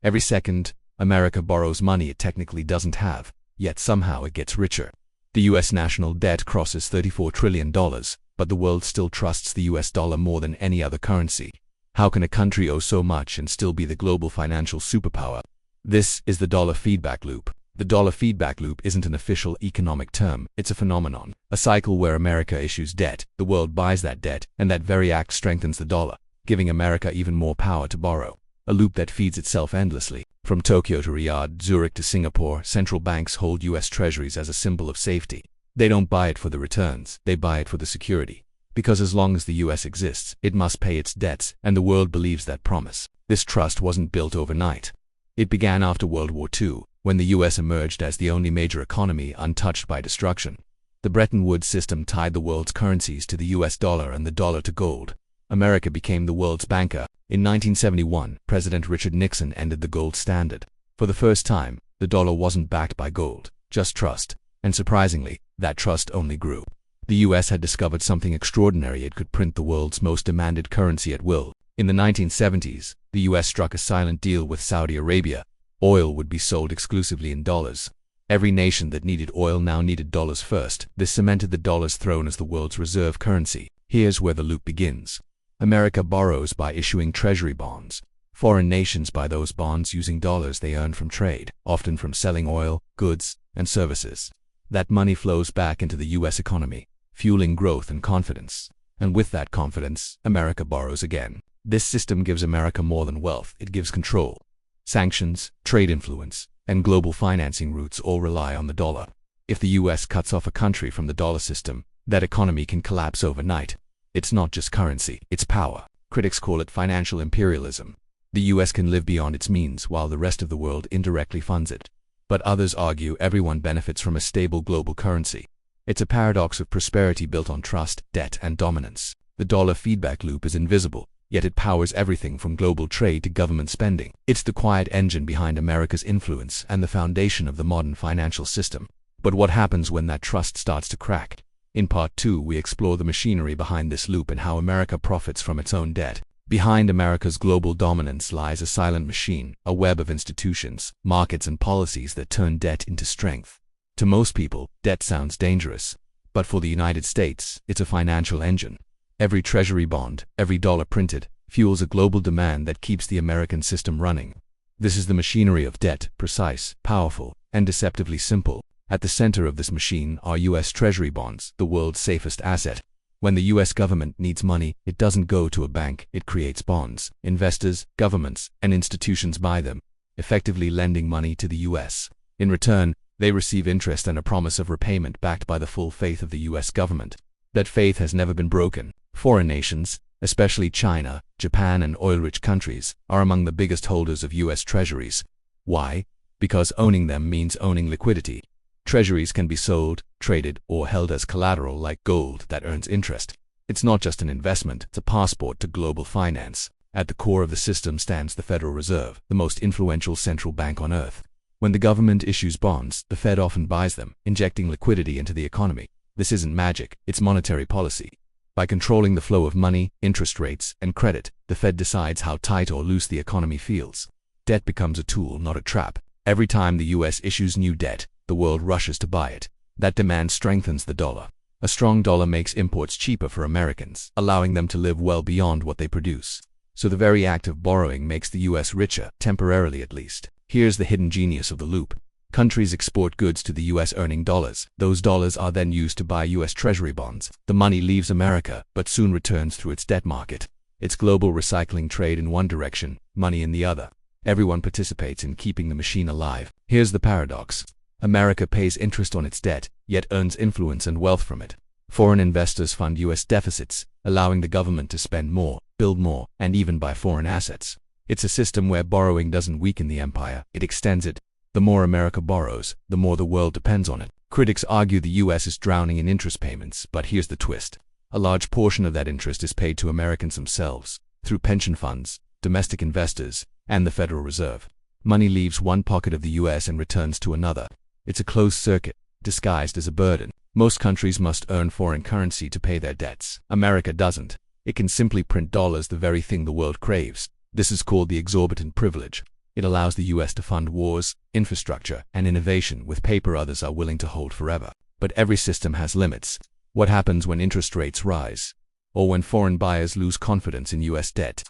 Every second, America borrows money it technically doesn't have, yet somehow it gets richer. The US national debt crosses $34 trillion, but the world still trusts the US dollar more than any other currency. How can a country owe so much and still be the global financial superpower? This is the dollar feedback loop. The dollar feedback loop isn't an official economic term, it's a phenomenon. A cycle where America issues debt, the world buys that debt, and that very act strengthens the dollar, giving America even more power to borrow. A loop that feeds itself endlessly. From Tokyo to Riyadh, Zurich to Singapore, central banks hold US treasuries as a symbol of safety. They don't buy it for the returns, they buy it for the security. Because as long as the US exists, it must pay its debts, and the world believes that promise. This trust wasn't built overnight. It began after World War II, when the US emerged as the only major economy untouched by destruction. The Bretton Woods system tied the world's currencies to the US dollar and the dollar to gold. America became the world's banker. In 1971, President Richard Nixon ended the gold standard. For the first time, the dollar wasn't backed by gold, just trust. And surprisingly, that trust only grew. The US had discovered something extraordinary: it could print the world's most demanded currency at will. In the 1970s, the US struck a silent deal with Saudi Arabia. Oil would be sold exclusively in dollars. Every nation that needed oil now needed dollars first. This cemented the dollar's throne as the world's reserve currency. Here's where the loop begins. America borrows by issuing Treasury bonds. Foreign nations buy those bonds using dollars they earn from trade, often from selling oil, goods, and services. That money flows back into the US economy, fueling growth and confidence. And with that confidence, America borrows again. This system gives America more than wealth, it gives control. Sanctions, trade influence, and global financing routes all rely on the dollar. If the US cuts off a country from the dollar system, that economy can collapse overnight. It's not just currency, it's power. Critics call it financial imperialism. The US can live beyond its means while the rest of the world indirectly funds it. But others argue everyone benefits from a stable global currency. It's a paradox of prosperity built on trust, debt, and dominance. The dollar feedback loop is invisible, yet it powers everything from global trade to government spending. It's the quiet engine behind America's influence and the foundation of the modern financial system. But what happens when that trust starts to crack? In Part 2, we explore the machinery behind this loop and how America profits from its own debt. Behind America's global dominance lies a silent machine, a web of institutions, markets, and policies that turn debt into strength. To most people, debt sounds dangerous. But for the United States, it's a financial engine. Every treasury bond, every dollar printed, fuels a global demand that keeps the American system running. This is the machinery of debt, precise, powerful, and deceptively simple. At the center of this machine are US Treasury bonds, the world's safest asset. When the US government needs money, it doesn't go to a bank, it creates bonds. Investors, governments, and institutions buy them, effectively lending money to the US. In return, they receive interest and a promise of repayment backed by the full faith of the US government. That faith has never been broken. Foreign nations, especially China, Japan, and oil-rich countries, are among the biggest holders of US treasuries. Why? Because owning them means owning liquidity. Treasuries can be sold, traded, or held as collateral like gold that earns interest. It's not just an investment, it's a passport to global finance. At the core of the system stands the Federal Reserve, the most influential central bank on earth. When the government issues bonds, the Fed often buys them, injecting liquidity into the economy. This isn't magic, it's monetary policy. By controlling the flow of money, interest rates, and credit, the Fed decides how tight or loose the economy feels. Debt becomes a tool, not a trap. Every time the US issues new debt, the world rushes to buy it. That demand strengthens the dollar. A strong dollar makes imports cheaper for Americans, allowing them to live well beyond what they produce. So the very act of borrowing makes the US richer, temporarily at least. Here's the hidden genius of the loop. Countries export goods to the US earning dollars. Those dollars are then used to buy US Treasury bonds. The money leaves America, but soon returns through its debt market. It's global recycling trade in one direction, money in the other. Everyone participates in keeping the machine alive. Here's the paradox. America pays interest on its debt, yet earns influence and wealth from it. Foreign investors fund US deficits, allowing the government to spend more, build more, and even buy foreign assets. It's a system where borrowing doesn't weaken the empire, it extends it. The more America borrows, the more the world depends on it. Critics argue the US is drowning in interest payments, but here's the twist. A large portion of that interest is paid to Americans themselves, through pension funds, domestic investors, and the Federal Reserve. Money leaves one pocket of the US and returns to another. It's a closed circuit, disguised as a burden. Most countries must earn foreign currency to pay their debts. America doesn't. It can simply print dollars, the very thing the world craves. This is called the exorbitant privilege. It allows the US to fund wars, infrastructure, and innovation with paper others are willing to hold forever. But every system has limits. What happens when interest rates rise? Or when foreign buyers lose confidence in US debt?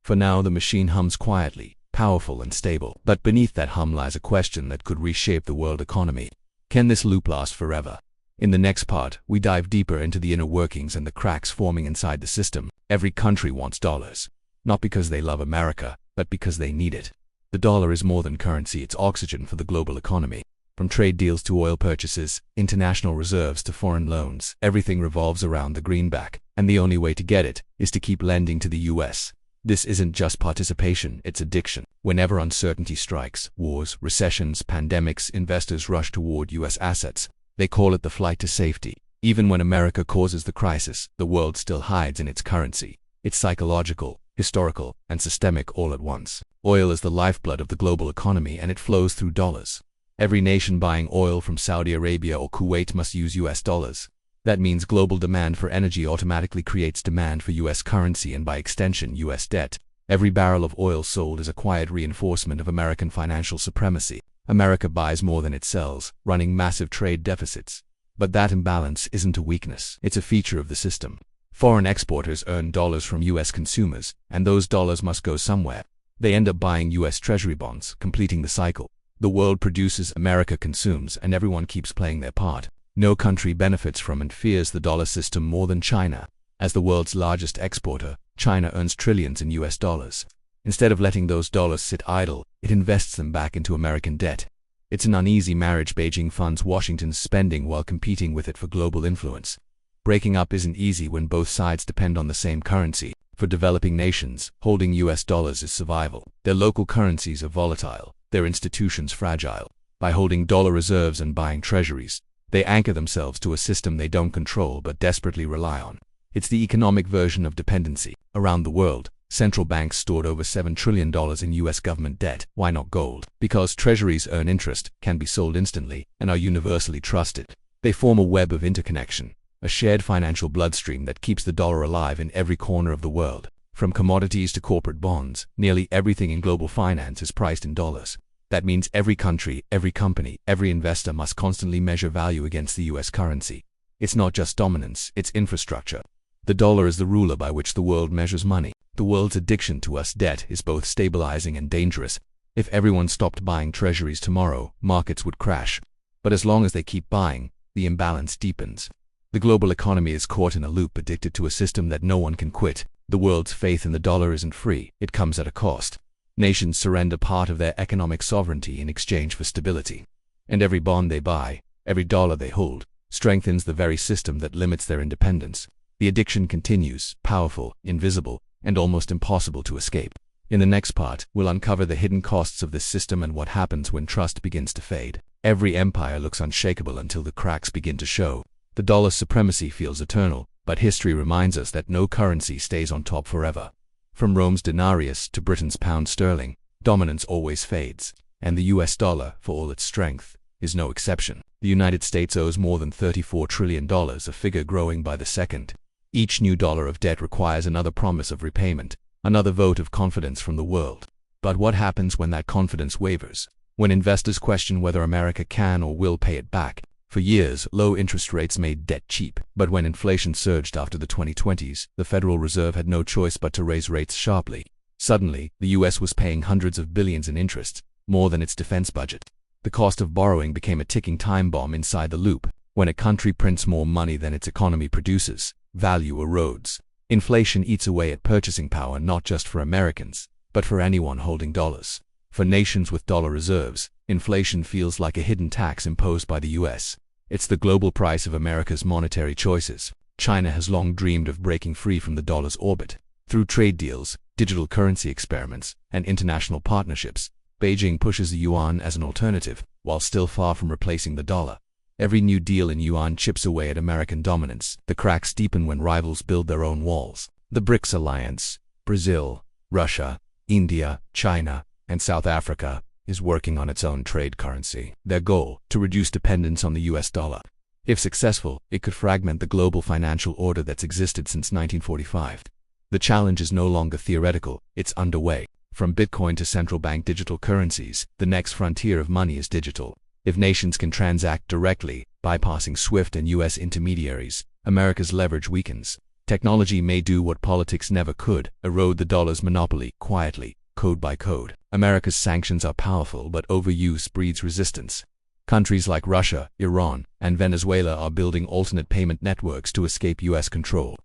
For now, the machine hums quietly, powerful and stable. But beneath that hum lies a question that could reshape the world economy. Can this loop last forever? In the next part, we dive deeper into the inner workings and the cracks forming inside the system. Every country wants dollars. Not because they love America, but because they need it. The dollar is more than currency, it's oxygen for the global economy. From trade deals to oil purchases, international reserves to foreign loans, everything revolves around the greenback, and the only way to get it is to keep lending to the US. This isn't just participation, it's addiction. Whenever uncertainty strikes, wars, recessions, pandemics, investors rush toward US assets. They call it the flight to safety. Even when America causes the crisis, the world still hides in its currency. It's psychological, historical, and systemic all at once. Oil is the lifeblood of the global economy, and it flows through dollars. Every nation buying oil from Saudi Arabia or Kuwait must use US dollars. That means global demand for energy automatically creates demand for US currency and by extension US debt. Every barrel of oil sold is a quiet reinforcement of American financial supremacy. America buys more than it sells, running massive trade deficits. But that imbalance isn't a weakness, it's a feature of the system. Foreign exporters earn dollars from US consumers, and those dollars must go somewhere. They end up buying US Treasury bonds, completing the cycle. The world produces, America consumes, and everyone keeps playing their part. No country benefits from and fears the dollar system more than China. As the world's largest exporter, China earns trillions in US dollars. Instead of letting those dollars sit idle, it invests them back into American debt. It's an uneasy marriage. Beijing funds Washington's spending while competing with it for global influence. Breaking up isn't easy when both sides depend on the same currency. For developing nations, holding US dollars is survival. Their local currencies are volatile, their institutions fragile. By holding dollar reserves and buying treasuries, they anchor themselves to a system they don't control but desperately rely on. It's the economic version of dependency. Around the world, central banks stored over $7 trillion in US government debt. Why not gold? Because treasuries earn interest, can be sold instantly, and are universally trusted. They form a web of interconnection, a shared financial bloodstream that keeps the dollar alive in every corner of the world. From commodities to corporate bonds, nearly everything in global finance is priced in dollars. That means every country, every company, every investor must constantly measure value against the US currency. It's not just dominance, it's infrastructure. The dollar is the ruler by which the world measures money. The world's addiction to US debt is both stabilizing and dangerous. If everyone stopped buying treasuries tomorrow, markets would crash. But as long as they keep buying, the imbalance deepens. The global economy is caught in a loop, addicted to a system that no one can quit. The world's faith in the dollar isn't free, it comes at a cost. Nations surrender part of their economic sovereignty in exchange for stability. And every bond they buy, every dollar they hold, strengthens the very system that limits their independence. The addiction continues, powerful, invisible, and almost impossible to escape. In the next part, we'll uncover the hidden costs of this system and what happens when trust begins to fade. Every empire looks unshakable until the cracks begin to show. The dollar's supremacy feels eternal, but history reminds us that no currency stays on top forever. From Rome's denarius to Britain's pound sterling, dominance always fades, and the US dollar, for all its strength, is no exception. The United States owes more than $34 trillion, a figure growing by the second. Each new dollar of debt requires another promise of repayment, another vote of confidence from the world. But what happens when that confidence wavers? When investors question whether America can or will pay it back? For years, low interest rates made debt cheap. But when inflation surged after the 2020s, the Federal Reserve had no choice but to raise rates sharply. Suddenly, the US was paying hundreds of billions in interest, more than its defense budget. The cost of borrowing became a ticking time bomb inside the loop. When a country prints more money than its economy produces, value erodes. Inflation eats away at purchasing power, not just for Americans, but for anyone holding dollars. For nations with dollar reserves, inflation feels like a hidden tax imposed by the US. It's the global price of America's monetary choices. China has long dreamed of breaking free from the dollar's orbit. Through trade deals, digital currency experiments, and international partnerships, Beijing pushes the yuan as an alternative, while still far from replacing the dollar. Every new deal in yuan chips away at American dominance. The cracks deepen when rivals build their own walls. The BRICS alliance, Brazil, Russia, India, China, and South Africa, is working on its own trade currency. Their goal, to reduce dependence on the US dollar. If successful, it could fragment the global financial order that's existed since 1945. The challenge is no longer theoretical, it's underway. From Bitcoin to central bank digital currencies, the next frontier of money is digital. If nations can transact directly, bypassing SWIFT and US intermediaries, America's leverage weakens. Technology may do what politics never could, erode the dollar's monopoly, quietly, code by code. America's sanctions are powerful, but overuse breeds resistance. Countries like Russia, Iran, and Venezuela are building alternate payment networks to escape US control.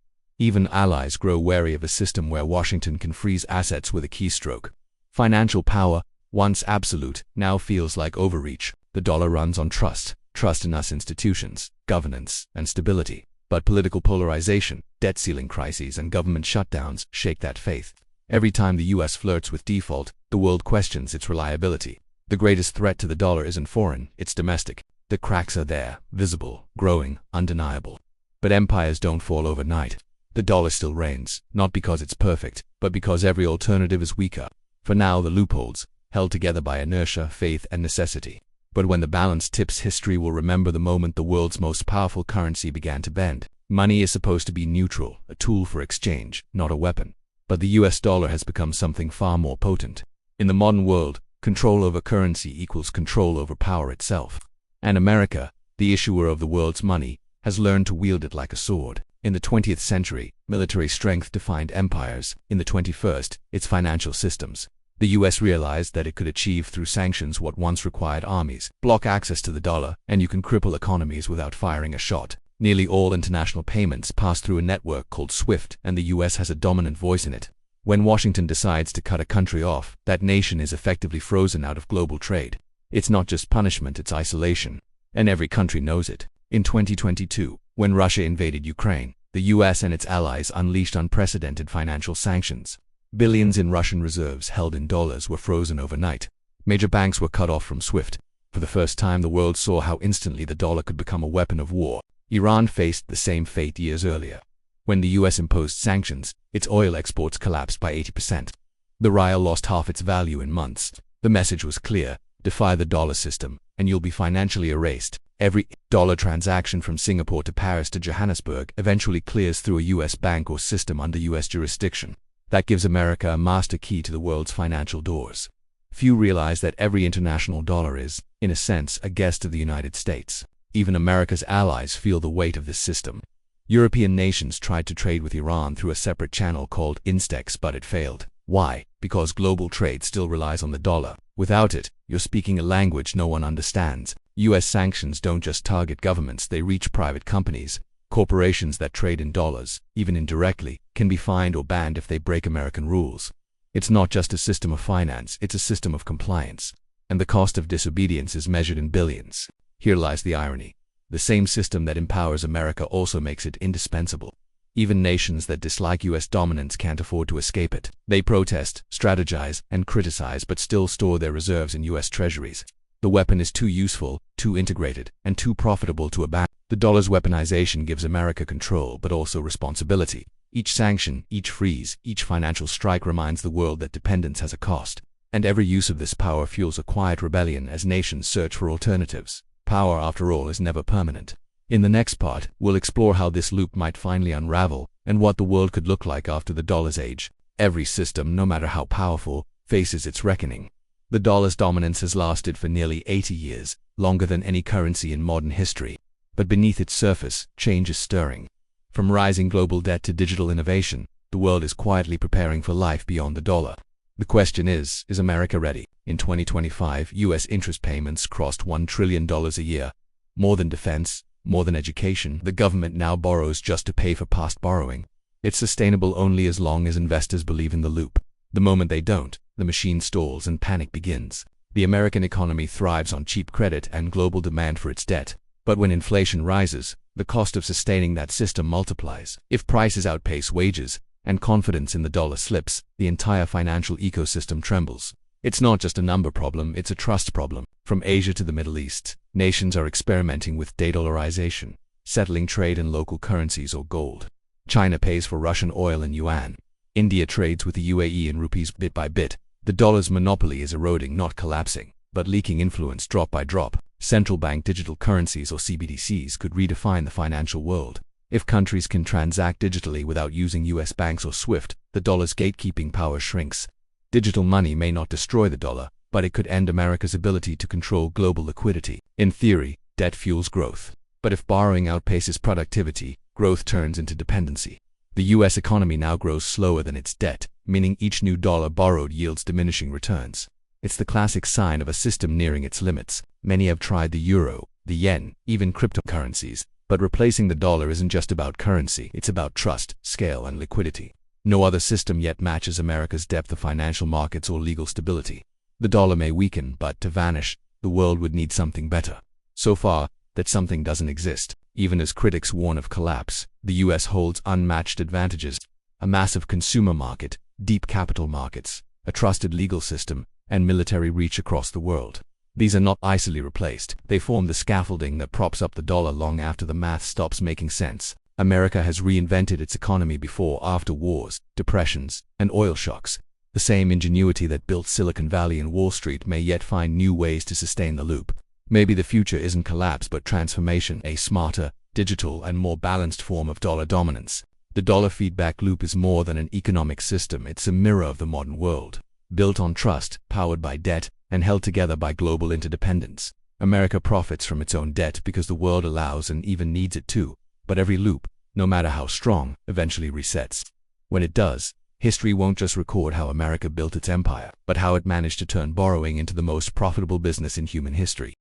Even allies grow wary of a system where Washington can freeze assets with a keystroke. Financial power, once absolute, now feels like overreach. The dollar runs on trust in us institutions, governance, and stability. But political polarization, debt ceiling crises, and government shutdowns shake that faith. Every time the US flirts with default, the world questions its reliability. The greatest threat to the dollar isn't foreign, it's domestic. The cracks are there, visible, growing, undeniable. But empires don't fall overnight. The dollar still reigns, not because it's perfect, but because every alternative is weaker. For now, the loopholes, held together by inertia, faith, and necessity. But when the balance tips, history will remember the moment the world's most powerful currency began to bend. Money is supposed to be neutral, a tool for exchange, not a weapon. But the US dollar has become something far more potent. In the modern world, control over currency equals control over power itself. And America, the issuer of the world's money, has learned to wield it like a sword. In the 20th century, military strength defined empires. In the 21st, its financial systems. The US realized that it could achieve through sanctions what once required armies. Block access to the dollar, and you can cripple economies without firing a shot. Nearly all international payments pass through a network called SWIFT, and the US has a dominant voice in it. When Washington decides to cut a country off, that nation is effectively frozen out of global trade. It's not just punishment, it's isolation. And every country knows it. In 2022, when Russia invaded Ukraine, the US and its allies unleashed unprecedented financial sanctions. Billions in Russian reserves held in dollars were frozen overnight. Major banks were cut off from SWIFT. For the first time, the world saw how instantly the dollar could become a weapon of war. Iran faced the same fate years earlier. When the US imposed sanctions, its oil exports collapsed by 80%. The rial lost half its value in months. The message was clear: defy the dollar system, and you'll be financially erased. Every dollar transaction from Singapore to Paris to Johannesburg eventually clears through a US bank or system under US jurisdiction. That gives America a master key to the world's financial doors. Few realize that every international dollar is, in a sense, a guest of the United States. Even America's allies feel the weight of this system. European nations tried to trade with Iran through a separate channel called INSTEX, but it failed. Why? Because global trade still relies on the dollar. Without it, you're speaking a language no one understands. US sanctions don't just target governments, they reach private companies. Corporations that trade in dollars, even indirectly, can be fined or banned if they break American rules. It's not just a system of finance, it's a system of compliance. And the cost of disobedience is measured in billions. Here lies the irony. The same system that empowers America also makes it indispensable. Even nations that dislike US dominance can't afford to escape it. They protest, strategize, and criticize, but still store their reserves in US treasuries. The weapon is too useful, too integrated, and too profitable to abandon. The dollar's weaponization gives America control, but also responsibility. Each sanction, each freeze, each financial strike reminds the world that dependence has a cost. And every use of this power fuels a quiet rebellion as nations search for alternatives. Power, after all, is never permanent. In the next part, we'll explore how this loop might finally unravel, and what the world could look like after the dollar's age. Every system, no matter how powerful, faces its reckoning. The dollar's dominance has lasted for nearly 80 years, longer than any currency in modern history. But beneath its surface, change is stirring. From rising global debt to digital innovation, the world is quietly preparing for life beyond the dollar. The question is America ready? In 2025, US interest payments crossed $1 trillion a year. More than defense, more than education, the government now borrows just to pay for past borrowing. It's sustainable only as long as investors believe in the loop. The moment they don't, the machine stalls and panic begins. The American economy thrives on cheap credit and global demand for its debt. But when inflation rises, the cost of sustaining that system multiplies. If prices outpace wages, and confidence in the dollar slips, the entire financial ecosystem trembles. It's not just a number problem, it's a trust problem. From Asia to the Middle East, nations are experimenting with de-dollarization, settling trade in local currencies or gold. China pays for Russian oil in yuan. India trades with the UAE in rupees bit by bit. The dollar's monopoly is eroding, not collapsing, but leaking influence drop by drop. Central bank digital currencies or CBDCs could redefine the financial world. If countries can transact digitally without using US banks or SWIFT, the dollar's gatekeeping power shrinks. Digital money may not destroy the dollar, but it could end America's ability to control global liquidity. In theory, debt fuels growth. But if borrowing outpaces productivity, growth turns into dependency. The U.S. economy now grows slower than its debt, meaning each new dollar borrowed yields diminishing returns. It's the classic sign of a system nearing its limits. Many have tried the euro, the yen, even cryptocurrencies. But replacing the dollar isn't just about currency, it's about trust, scale, and liquidity. No other system yet matches America's depth of financial markets or legal stability. The dollar may weaken, but to vanish, the world would need something better. So far, that something doesn't exist. Even as critics warn of collapse, the U.S. holds unmatched advantages: a massive consumer market, deep capital markets, a trusted legal system, and military reach across the world. These are not easily replaced. They form the scaffolding that props up the dollar long after the math stops making sense. America has reinvented its economy before, after wars, depressions, and oil shocks. The same ingenuity that built Silicon Valley and Wall Street may yet find new ways to sustain the loop. Maybe the future isn't collapse but transformation, a smarter, digital, and more balanced form of dollar dominance. The dollar feedback loop is more than an economic system, it's a mirror of the modern world. Built on trust, powered by debt, and held together by global interdependence. America profits from its own debt because the world allows and even needs it to. But every loop, no matter how strong, eventually resets. When it does, history won't just record how America built its empire, but how it managed to turn borrowing into the most profitable business in human history.